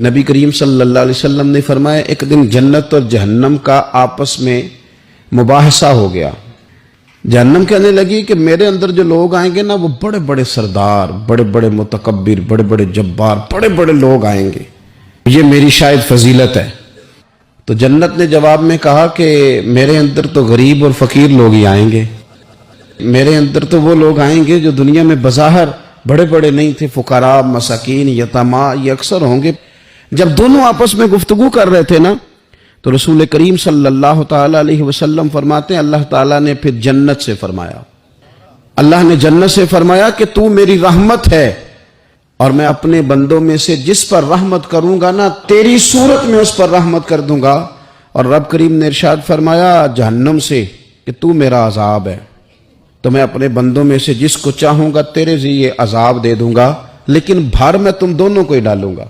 نبی کریم صلی اللہ علیہ وسلم نے فرمایا ایک دن جنت اور جہنم کا آپس میں مباحثہ ہو گیا۔ جہنم کہنے لگی کہ میرے اندر جو لوگ آئیں گے نا وہ بڑے بڑے سردار، بڑے بڑے متکبر، بڑے بڑے جبار، بڑے بڑے لوگ آئیں گے، یہ میری شاید فضیلت ہے۔ تو جنت نے جواب میں کہا کہ میرے اندر تو غریب اور فقیر لوگ ہی آئیں گے، میرے اندر تو وہ لوگ آئیں گے جو دنیا میں بظاہر بڑے بڑے نہیں تھے، فقراء، مساکین، یتامہ، یہ اکثر ہوں گے۔ جب دونوں آپس میں گفتگو کر رہے تھے نا تو رسول کریم صلی اللہ تعالی علیہ وسلم فرماتے ہیں اللہ تعالیٰ نے پھر جنت سے فرمایا، اللہ نے جنت سے فرمایا کہ تو میری رحمت ہے اور میں اپنے بندوں میں سے جس پر رحمت کروں گا نا تیری صورت میں اس پر رحمت کر دوں گا۔ اور رب کریم نے ارشاد فرمایا جہنم سے کہ تو میرا عذاب ہے، تو میں اپنے بندوں میں سے جس کو چاہوں گا تیرے ذریعے عذاب دے دوں گا، لیکن بھر میں تم دونوں کو ہی ڈالوں گا۔